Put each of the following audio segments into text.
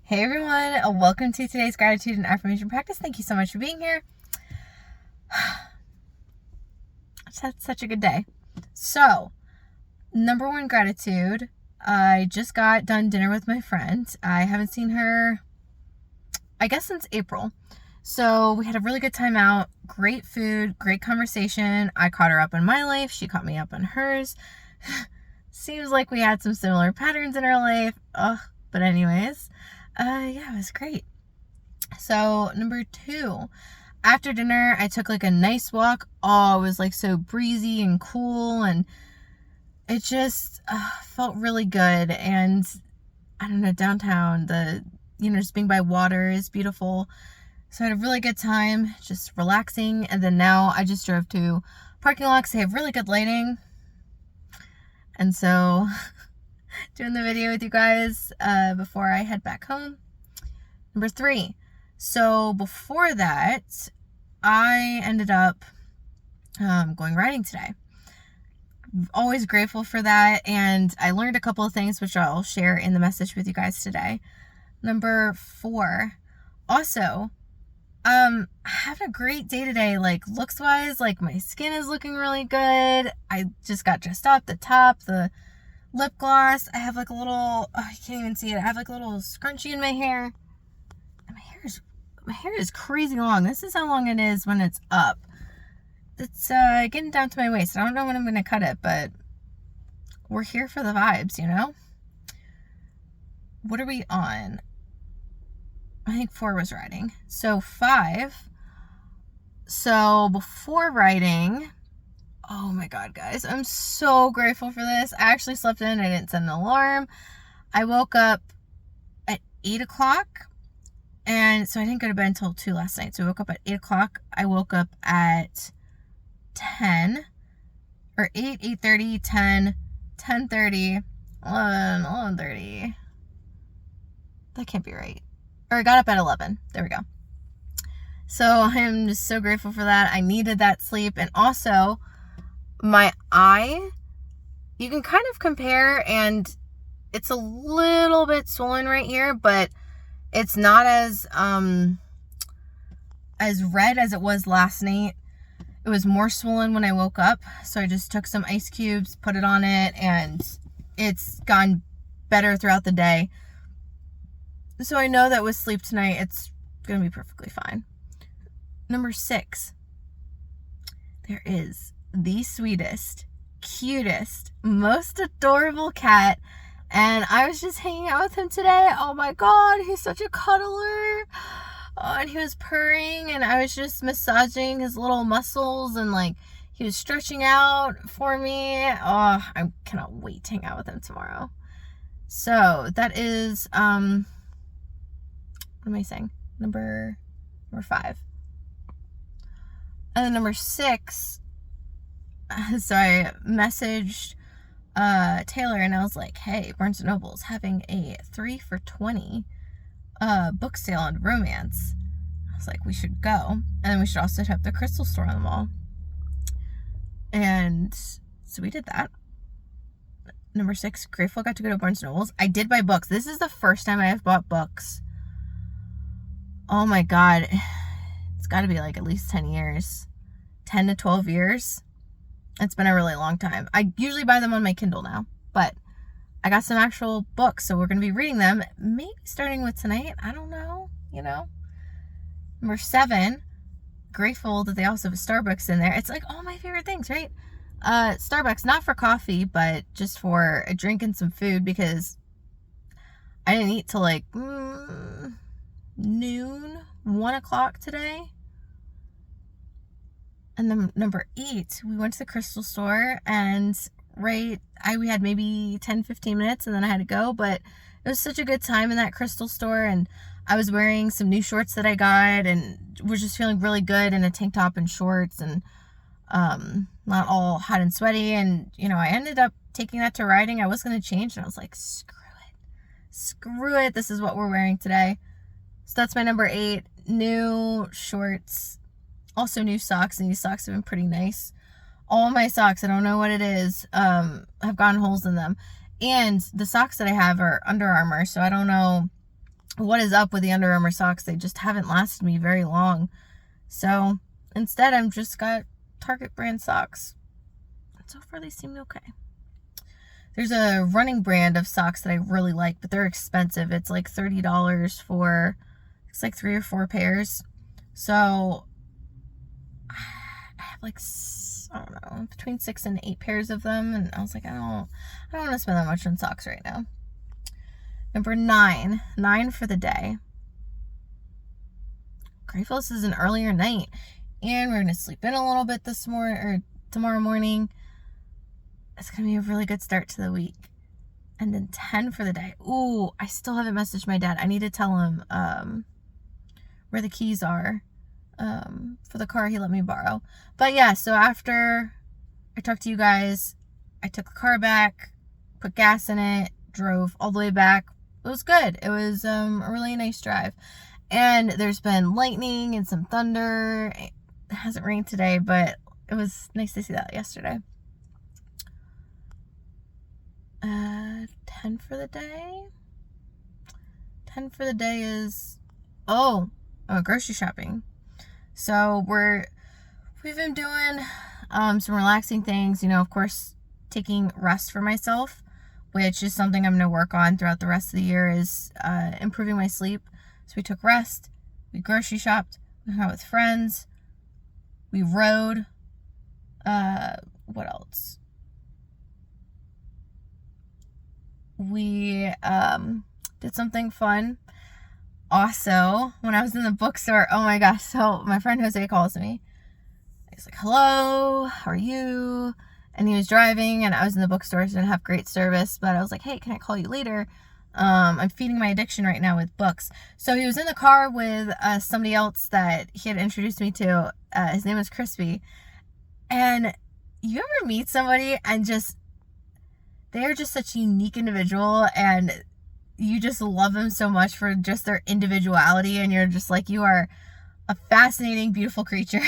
Hey everyone, welcome to today's gratitude and affirmation practice. Thank you so much for being here. I just had such a good day. So, number one gratitude, I just got done dinner with my friend. I haven't seen her, I guess, since April. So, we had a really good time out. Great food, great conversation. I caught her up in my life. She caught me up in hers. Seems like we had some similar patterns in our life. But anyways, yeah, it was great. So, number two, after dinner, I took like a nice walk. Oh, it was like so breezy and cool, and it just felt really good. And I don't know, downtown, just being by water is beautiful. So I had a really good time just relaxing. And then now I just drove to parking lots. They have really good lighting. And so doing the video with you guys before I head back home. Number three. So before that, I ended up going riding today. Always grateful for that. And I learned a couple of things, which I'll share in the message with you guys today. Number four. Also, having a great day today, like looks wise, like my skin is looking really good. I just got dressed up, the top, the lip gloss. I have like a little, I can't even see it. I have like a little scrunchie in my hair. And my hair is crazy long. This is how long it is when it's up. It's getting down to my waist. I don't know when I'm going to cut it, but we're here for the vibes, you know? What are we on? I think 4 was riding. So 5. So before riding, oh my God, guys, I'm so grateful for this. I actually slept in. I didn't set an alarm. I woke up at 8 o'clock. And so I didn't go to bed until 2 last night. So I woke up at 8 o'clock. I woke up at 10 or 8, 8:30, 10, 10:30, 11, 11:30. That can't be right. Or I got up at 11. There we go. So I'm just so grateful for that. I needed that sleep. And also my eye, you can kind of compare, and it's a little bit swollen right here, but it's not as red as it was last night. It was more swollen when I woke up. So I just took some ice cubes, put it on it, and it's gone better throughout the day. So I know that with sleep tonight, it's going to be perfectly fine. Number 6. There is the sweetest, cutest, most adorable cat. And I was just hanging out with him today. Oh my God, he's such a cuddler. Oh, and he was purring, and I was just massaging his little muscles, and like he was stretching out for me. Oh, I cannot wait to hang out with him tomorrow. So that is what am I saying? Number 5. And then number 6. So I messaged Taylor, and I was like, hey, Barnes & Noble's having a 3 for $20 book sale on romance. I was like, we should go. And then we should also hit up the crystal store on the mall. And so we did that. Number 6, grateful I got to go to Barnes & Noble's. I did buy books. This is the first time I have bought books. Oh my God. It's got to be like at least 10 years. 10 to 12 years. It's been a really long time. I usually buy them on my Kindle now, but I got some actual books, so we're going to be reading them, maybe starting with tonight. I don't know, Number 7, grateful that they also have a Starbucks in there. It's like all my favorite things, right? Starbucks, not for coffee, but just for a drink and some food, because I didn't eat till like noon, 1 o'clock today. And then number 8, we went to the crystal store, and we had maybe 10-15 minutes, and then I had to go, but it was such a good time in that crystal store. And I was wearing some new shorts that I got, and was just feeling really good in a tank top and shorts, and not all hot and sweaty. And I ended up taking that to riding. I was going to change, and I was like, screw it, this is what we're wearing today. So that's my number 8. New shorts, also new socks, and these socks have been pretty nice. All my socks, I don't know what it is, have gotten holes in them. And the socks that I have are Under Armour, so I don't know what is up with the Under Armour socks? They just haven't lasted me very long. So instead, I've just got Target brand socks. And so far, they seem okay. There's a running brand of socks that I really like, but they're expensive. It's like $30 for, it's like 3 or 4 pairs. So I have like, I don't know, between 6 and 8 pairs of them. And I was like, I don't want to spend that much on socks right now. Number 9 for the day. Grateful this is an earlier night. And we're going to sleep in a little bit this morning, or tomorrow morning. It's going to be a really good start to the week. And then 10 for the day. Ooh, I still haven't messaged my dad. I need to tell him where the keys are for the car he let me borrow. But yeah, so after I talked to you guys, I took the car back, put gas in it, drove all the way back. It was good. It was a really nice drive. And there's been lightning and some thunder. It hasn't rained today, but it was nice to see that yesterday. 10 for the day. 10 for the day is grocery shopping. So we've been doing some relaxing things, of course, taking rest for myself, which is something I'm going to work on throughout the rest of the year, is improving my sleep. So we took rest, we grocery shopped, we hung out with friends, we rode, what else? We did something fun. Also, when I was in the bookstore, oh my gosh, so my friend Jose calls me. He's like, hello, how are you? And he was driving, and I was in the bookstore, so I didn't have great service, but I was like, hey, can I call you later? I'm feeding my addiction right now with books. So he was in the car with somebody else that he had introduced me to. His name was Crispy. And you ever meet somebody and they're just such a unique individual, and you just love them so much for just their individuality, and you're just like, you are a fascinating, beautiful creature.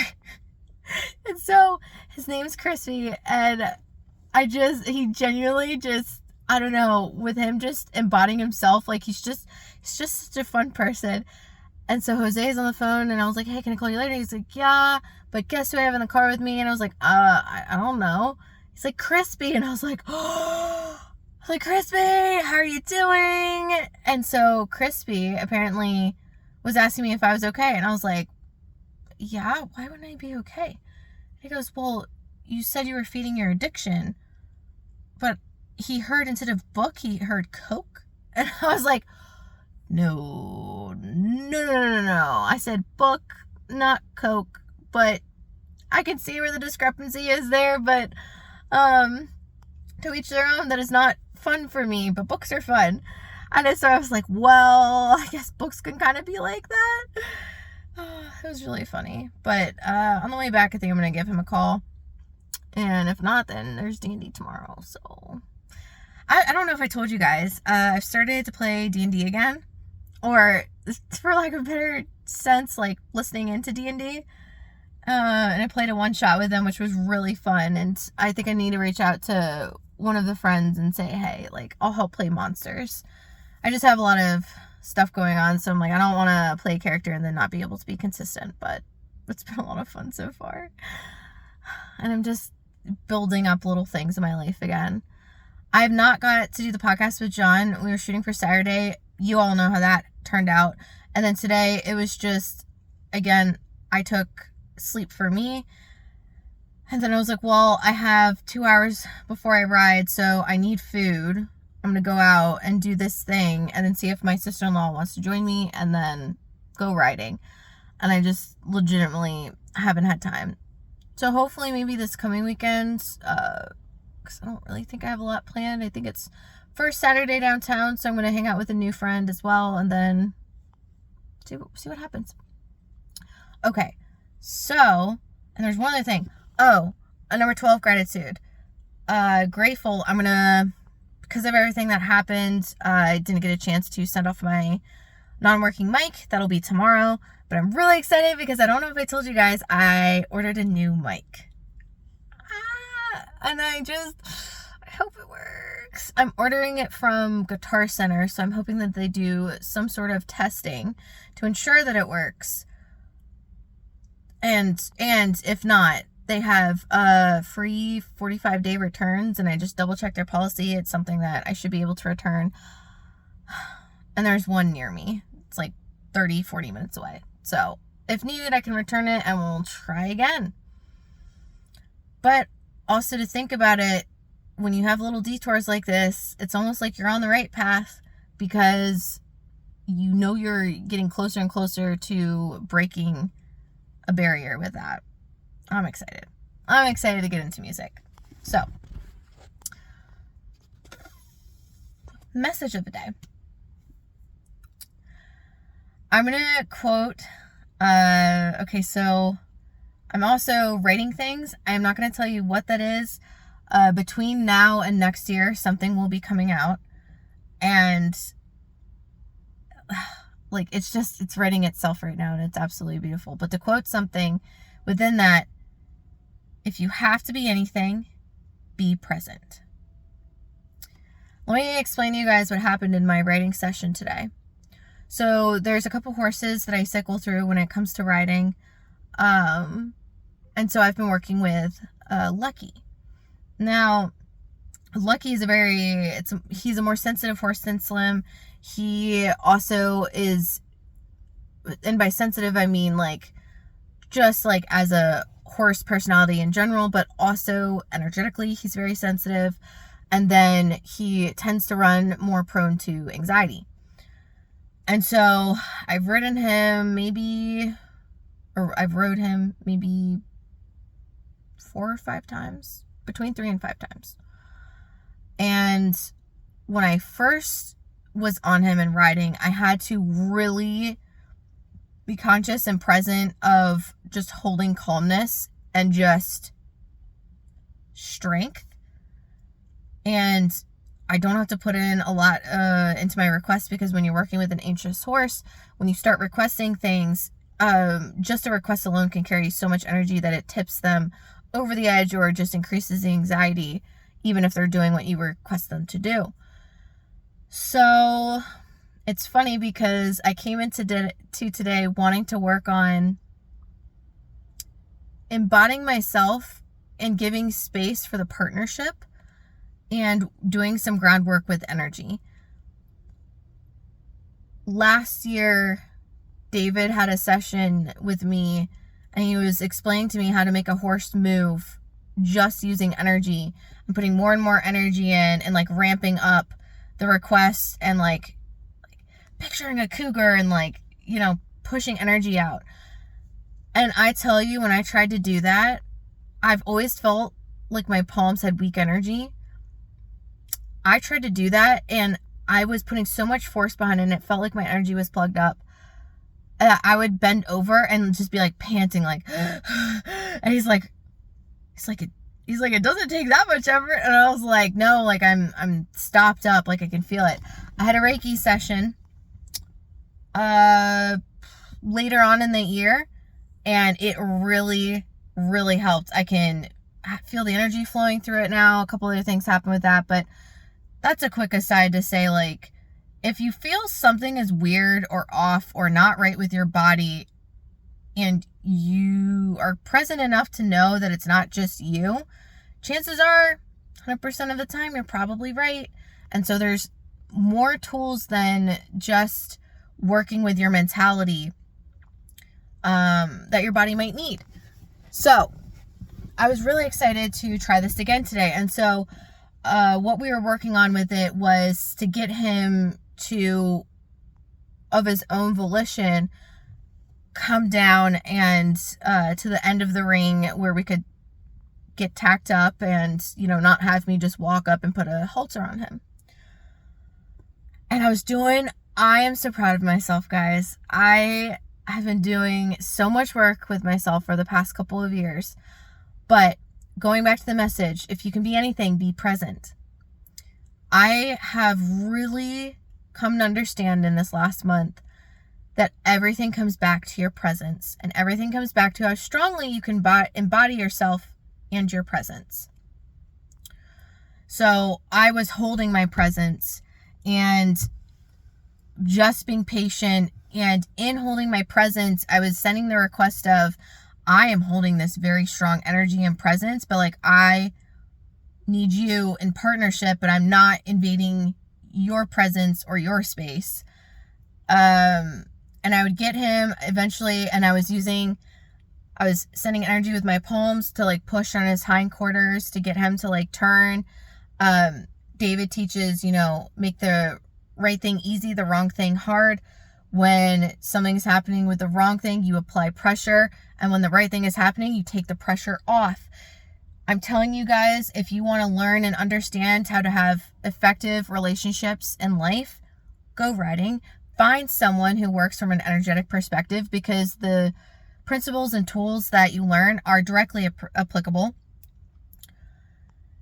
And so his name's Crispy, and he genuinely just, I don't know, with him just embodying himself, like he's just such a fun person. And so Jose's on the phone, and I was like, hey, can I call you later? He's like, yeah, but guess who I have in the car with me? And I was like, I don't know. He's like, Crispy. And I was like, Crispy, how are you doing? And so Crispy apparently was asking me if I was okay. And I was like, yeah, why wouldn't I be okay? He goes, well, you said you were feeding your addiction. But he heard, instead of book, he heard Coke. And I was like, no. I said book, not Coke. But I can see where the discrepancy is there. But to each their own. That is not fun for me, but books are fun. And so I was like, well, I guess books can kind of be like that. It was really funny. But on the way back, I think I'm going to give him a call. And if not, then there's D&D tomorrow. So I don't know if I told you guys, I've started to play D&D again. Or, for lack of a better sense, like listening into D&D. And I played a one-shot with them, which was really fun. And I think I need to reach out to one of the friends and say, hey, like, I'll help play monsters. I just have a lot of stuff going on, so I'm like, I don't want to play a character and then not be able to be consistent. But it's been a lot of fun so far. And I'm just building up little things in my life again. I've not got to do the podcast with John. We were shooting for Saturday. You all know how that turned out. And then today, it was just, again, I took sleep for me. And then I was like, well, I have 2 hours before I ride, so I need food. I'm going to go out and do this thing and then see if my sister-in-law wants to join me and then go riding. And I just legitimately haven't had time. So hopefully maybe this coming weekend, because I don't really think I have a lot planned. I think it's first Saturday downtown, so I'm going to hang out with a new friend as well and then see what happens. Okay, so, and there's one other thing. Number 12, gratitude. Grateful. I'm going to, because of everything that happened, I didn't get a chance to send off my non-working mic. That'll be tomorrow. But I'm really excited because I don't know if I told you guys, I ordered a new mic. And I hope it works. I'm ordering it from Guitar Center, so I'm hoping that they do some sort of testing to ensure that it works. And if not, they have free 45-day returns, and I just double checked their policy. It's something that I should be able to return. And there's one near me. It's like 30-40 minutes away. So if needed, I can return it and we'll try again. But also to think about it, when you have little detours like this, it's almost like you're on the right path, because you know you're getting closer and closer to breaking a barrier with that. I'm excited. I'm excited to get into music. So, message of the day. I'm going to quote, okay, so I'm also writing things. I'm not going to tell you what that is. Between now and next year, something will be coming out. And like, it's writing itself right now, and it's absolutely beautiful. But to quote something within that, if you have to be anything, be present. Let me explain to you guys what happened in my writing session today. So there's a couple horses that I cycle through when it comes to riding. And so I've been working with Lucky. Now, Lucky is he's a more sensitive horse than Slim. He also is, and by sensitive, I mean like, just like as a horse personality in general, but also energetically, he's very sensitive. And then he tends to run more prone to anxiety. And so I've rode him maybe 4 or 5 times, between 3 and 5 times. And when I first was on him and riding, I had to really be conscious and present of just holding calmness and just strength. And I don't have to put in a lot into my request, because when you're working with an anxious horse, when you start requesting things, just a request alone can carry so much energy that it tips them over the edge or just increases the anxiety, even if they're doing what you request them to do. So it's funny, because I came into today wanting to work on embodying myself and giving space for the partnership and doing some groundwork with energy. Last year, David had a session with me, and he was explaining to me how to make a horse move just using energy and putting more and more energy in, and like ramping up the requests, and like picturing a cougar, and like, you know, pushing energy out. And I tell you, when I tried to do that, I've always felt like my palms had weak energy. I tried to do that, and I was putting so much force behind it, and it felt like my energy was plugged up. I would bend over and just be like panting, like, and he's like, it doesn't take that much effort. And I was like, no, like I'm stopped up, like I can feel it. I had a Reiki session later on in the year, and it really, really helped. I can feel the energy flowing through it now. A couple other things happened with that, but that's a quick aside to say, like, if you feel something is weird or off or not right with your body, and you are present enough to know that it's not just you, chances are 100% of the time you're probably right. And so there's more tools than just working with your mentality that your body might need. So I was really excited to try this again today. And so what we were working on with it was to get him to, of his own volition, come down and to the end of the ring where we could get tacked up and, you know, not have me just walk up and put a halter on him. And I am so proud of myself, guys. I have been doing so much work with myself for the past couple of years. But going back to the message, if you can be anything, be present. I have really come to understand in this last month that everything comes back to your presence, and everything comes back to how strongly you can embody yourself and your presence. So I was holding my presence and just being patient. And in holding my presence, I was sending the request of, I am holding this very strong energy and presence, but like, I need you in partnership, but I'm not invading your presence or your space. And I would get him eventually, and I was sending energy with my palms to like push on his hindquarters to get him to like turn. David teaches, make the right thing easy, the wrong thing hard. When something's happening with the wrong thing, you apply pressure. And when the right thing is happening, you take the pressure off. I'm telling you guys, if you want to learn and understand how to have effective relationships in life, go writing. Find someone who works from an energetic perspective, because the principles and tools that you learn are directly applicable.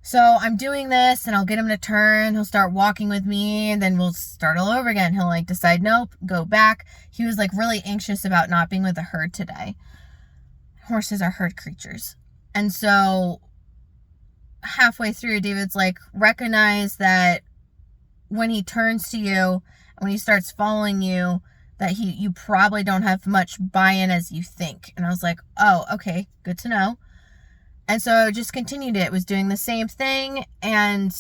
So I'm doing this, and I'll get him to turn. He'll start walking with me, and then we'll start all over again. He'll like decide, nope, go back. He was like really anxious about not being with the herd today. Horses are herd creatures. And so halfway through, David's like, recognize that when he turns to you, when he starts following you, that you probably don't have much buy-in as you think. And I was like, oh, okay, good to know. And so I just continued it. It was doing the same thing. And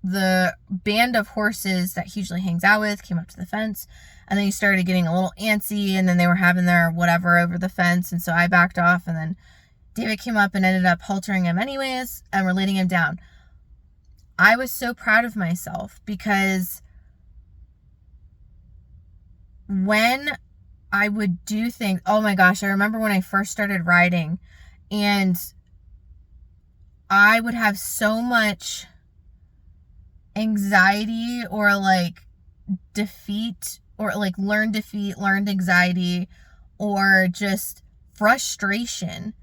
the band of horses that he usually hangs out with came up to the fence. And then he started getting a little antsy. And then they were having their whatever over the fence. And so I backed off. And then David came up and ended up haltering him anyways. And we're leading him down. I was so proud of myself, because when I would do things, oh my gosh, I remember when I first started riding, and I would have so much anxiety or like defeat, or like learned anxiety, or just frustration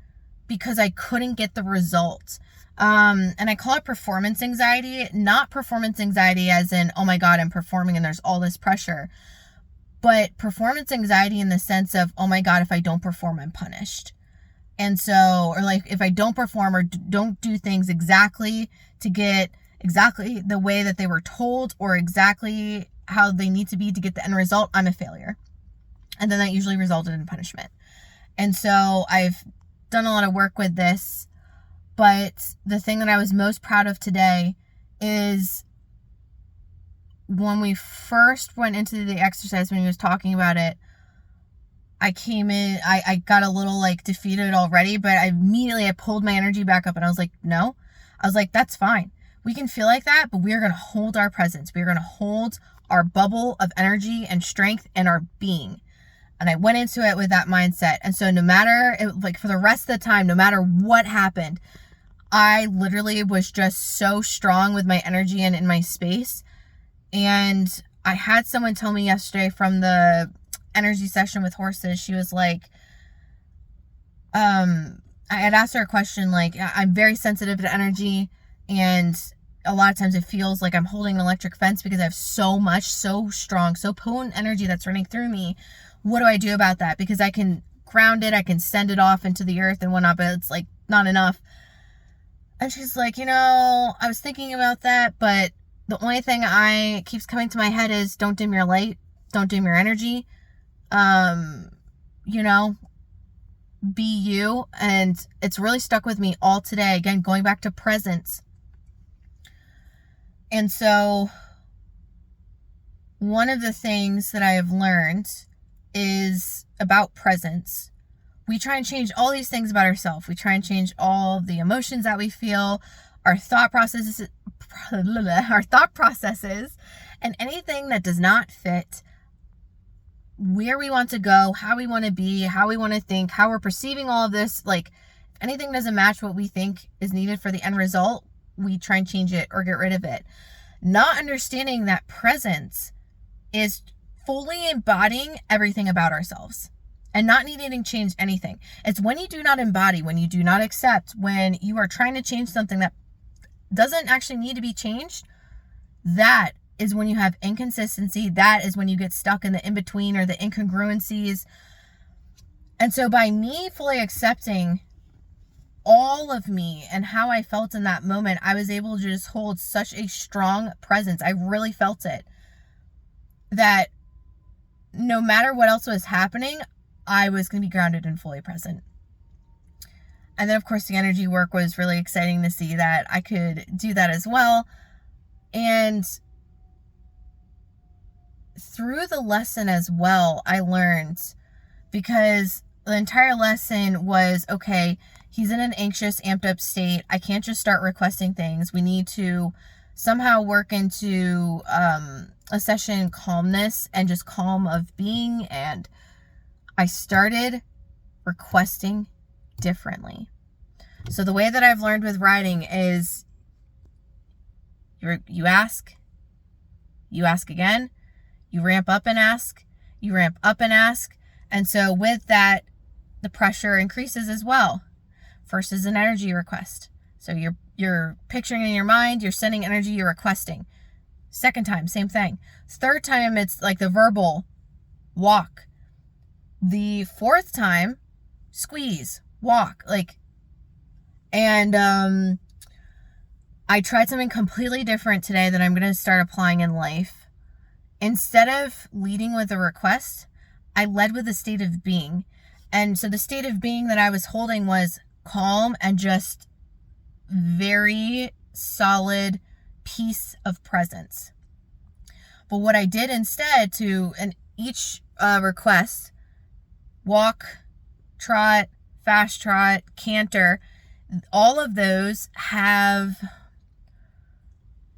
because I couldn't get the results. And I call it performance anxiety, not performance anxiety as in, oh my God, I'm performing and there's all this pressure. But performance anxiety in the sense of, oh my God, if I don't perform, I'm punished. And so, or like if I don't perform or don't do things exactly to get exactly the way that they were told, or exactly how they need to be to get the end result, I'm a failure. And then that usually resulted in punishment. And so I've done a lot of work with this, but the thing that I was most proud of today is when we first went into the exercise, when he was talking about it, I came in, I got a little like defeated already, but I pulled my energy back up, and I was like, no. I was like, that's fine. We can feel like that, but we're going to hold our presence. We're going to hold our bubble of energy and strength and our being. And I went into it with that mindset. And so for the rest of the time, no matter what happened, I literally was just so strong with my energy and in my space. And I had someone tell me yesterday from the energy session with horses, she was like, I had asked her a question, like, I'm very sensitive to energy, and a lot of times it feels like I'm holding an electric fence because I have so much, so strong, so potent energy that's running through me. What do I do about that? Because I can ground it, I can send it off into the earth and whatnot, but it's like not enough. And she's like, I was thinking about that, but the only thing keeps coming to my head is, don't dim your light, don't dim your energy. Be you. And it's really stuck with me all today. Again, going back to presence. And so one of the things that I have learned is about presence. We try and change all these things about ourselves. We try and change all the emotions that we feel, our thought processes, and anything that does not fit where we want to go, how we want to be, how we want to think, how we're perceiving all of this. Like, if anything doesn't match what we think is needed for the end result, we try and change it or get rid of it. Not understanding that presence is fully embodying everything about ourselves and not needing to change anything. It's when you do not embody, when you do not accept, when you are trying to change something that doesn't actually need to be changed, that is when you have inconsistency. That is when you get stuck in the in-between or the incongruencies. And so by me fully accepting all of me and how I felt in that moment, I was able to just hold such a strong presence. I really felt it. That no matter what else was happening, I was going to be grounded and fully present. And then, of course, the energy work was really exciting to see that I could do that as well. And through the lesson as well, I learned, because the entire lesson was, okay, he's in an anxious, amped up state. I can't just start requesting things. We need to somehow work into a session calmness and just calm of being. And I started requesting differently. So the way that I've learned with writing is you ask again, you ramp up and ask, you ramp up and ask. And so with that, the pressure increases as well. First is an energy request. So you're picturing in your mind, you're sending energy, you're requesting. Second time, same thing. Third time, it's like the verbal walk. The fourth time, squeeze, walk, and I tried something completely different today that I'm going to start applying in life. Instead of leading with a request, I led with a state of being. And so the state of being that I was holding was calm and just very solid peace of presence. But what I did instead in each request, walk, trot, fast trot, canter, all of those have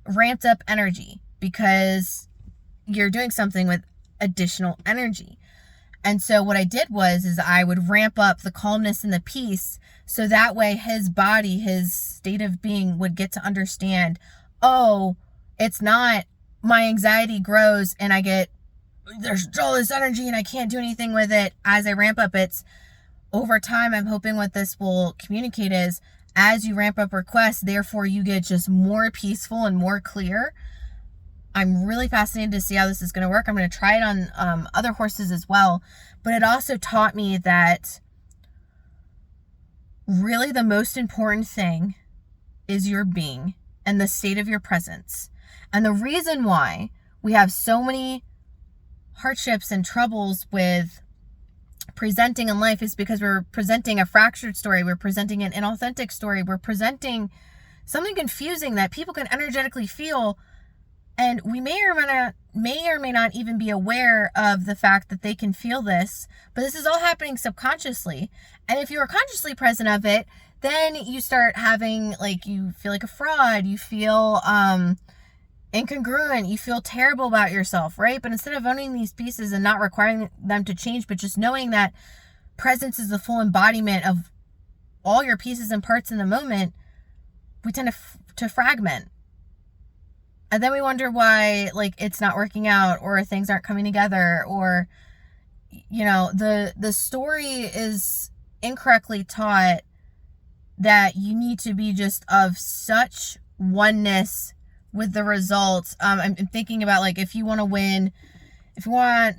ramped up energy because you're doing something with additional energy. And so what I did is I would ramp up the calmness and the peace, so that way his body, his state of being would get to understand, oh, it's not my anxiety grows and there's all this energy and I can't do anything with it as I ramp up. It's over time. I'm hoping what this will communicate is, as you ramp up requests, therefore you get just more peaceful and more clear. I'm really fascinated to see how this is going to work. I'm going to try it on other horses as well. But it also taught me that really the most important thing is your being and the state of your presence. And the reason why we have so many hardships and troubles with presenting in life is because we're presenting a fractured story. We're presenting an inauthentic story. We're presenting something confusing that people can energetically feel. And we may or may not even be aware of the fact that they can feel this, but this is all happening subconsciously. And if you're consciously present of it, then you start having, you feel like a fraud, you feel incongruent, you feel terrible about yourself, right? But instead of owning these pieces and not requiring them to change, but just knowing that presence is the full embodiment of all your pieces and parts in the moment, we tend to fragment. And then we wonder why, it's not working out, or things aren't coming together, or, the story is incorrectly taught that you need to be just of such oneness with the results. I'm thinking about, if you want to win, I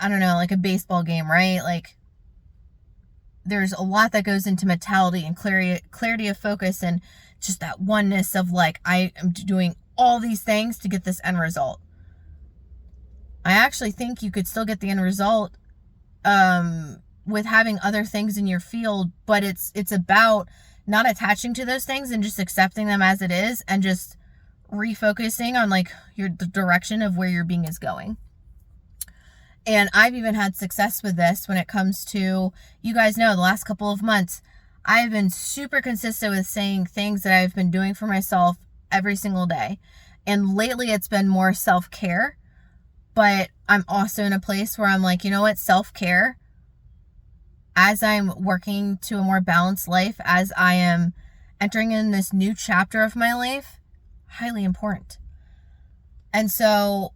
don't know, a baseball game, right? There's a lot that goes into mentality and clarity of focus, and just that oneness of I am doing all these things to get this end result. I actually think you could still get the end result with having other things in your field, but it's about not attaching to those things and just accepting them as it is, and just refocusing on the direction of where your being is going. And I've even had success with this when it comes to, you guys know, the last couple of months, I've been super consistent with saying things that I've been doing for myself every single day. And lately it's been more self-care, but I'm also in a place where I'm you know what, self-care, as I'm working to a more balanced life, as I am entering in this new chapter of my life, highly important. And so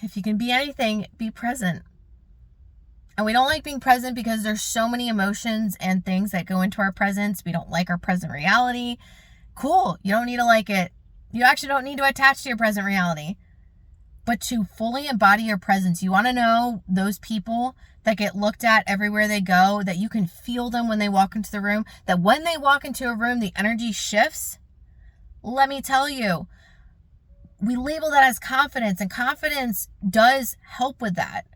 if you can be anything, be present. And we don't like being present because there's so many emotions and things that go into our presence. We don't like our present reality. Cool. You don't need to like it. You actually don't need to attach to your present reality. but to fully embody your presence. You want to know those people that get looked at everywhere they go, that you can feel them when they walk into the room, that when they walk into a room, the energy shifts? Let me tell you, we label that as confidence, and confidence does help with that.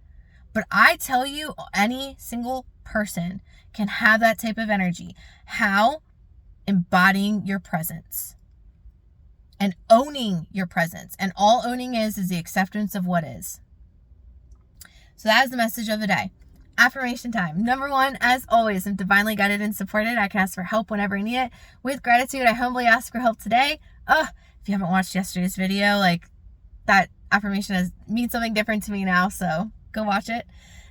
But I tell you, any single person can have that type of energy. How? Embodying your presence and owning your presence. And all owning is the acceptance of what is. So that is the message of the day. Affirmation time. Number 1, as always, I'm divinely guided and supported. I can ask for help whenever I need it. With gratitude, I humbly ask for help today. If you haven't watched yesterday's video, like, that affirmation means something different to me now, so go watch it.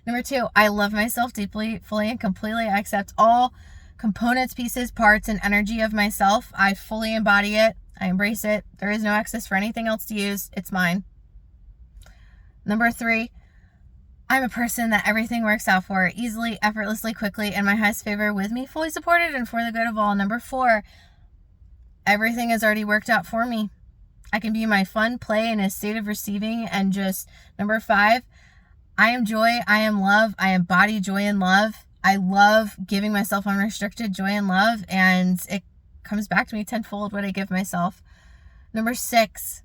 Number 2, I love myself deeply, fully, and completely. I accept all components, pieces, parts, and energy of myself. I fully embody it. I embrace it. There is no access for anything else to use. It's mine. Number 3, I'm a person that everything works out for easily, effortlessly, quickly, in my highest favor, with me, fully supported, and for the good of all. Number 4, everything is already worked out for me. I can be in my fun play in a state of receiving and just. Number 5, I am joy. I am love. I embody joy and love. I love giving myself unrestricted joy and love, and it comes back to me tenfold what I give myself. Number 6,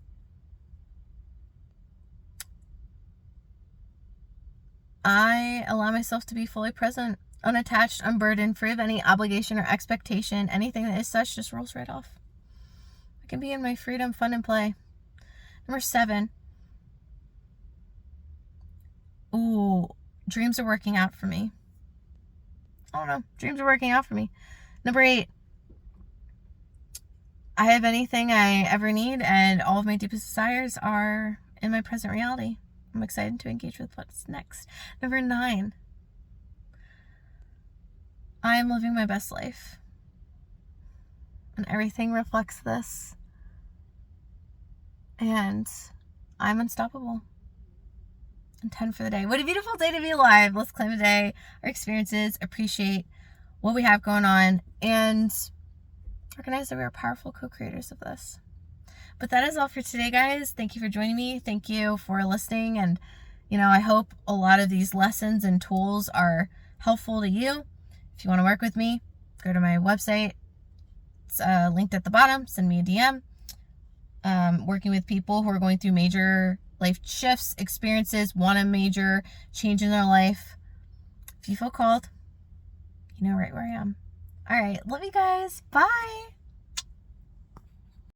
I allow myself to be fully present, unattached, unburdened, free of any obligation or expectation. Anything that is such just rolls right off. I can be in my freedom, fun, and play. Number 7, dreams are working out for me. I don't know. Dreams are working out for me. Number 8, I have anything I ever need, and all of my deepest desires are in my present reality. I'm excited to engage with what's next. Number 9, I am living my best life, and everything reflects this. And I'm unstoppable. And 10 for the day. What a beautiful day to be alive. Let's claim the day, our experiences, appreciate what we have going on, and recognize that we are powerful co-creators of this. But that is all for today, guys. Thank you for joining me. Thank you for listening. And, I hope a lot of these lessons and tools are helpful to you. If you want to work with me, go to my website. It's linked at the bottom. Send me a DM. Working with people who are going through major life shifts, experiences, want a major change in their life. If you feel called, you know right where I am. All right. Love you guys. Bye.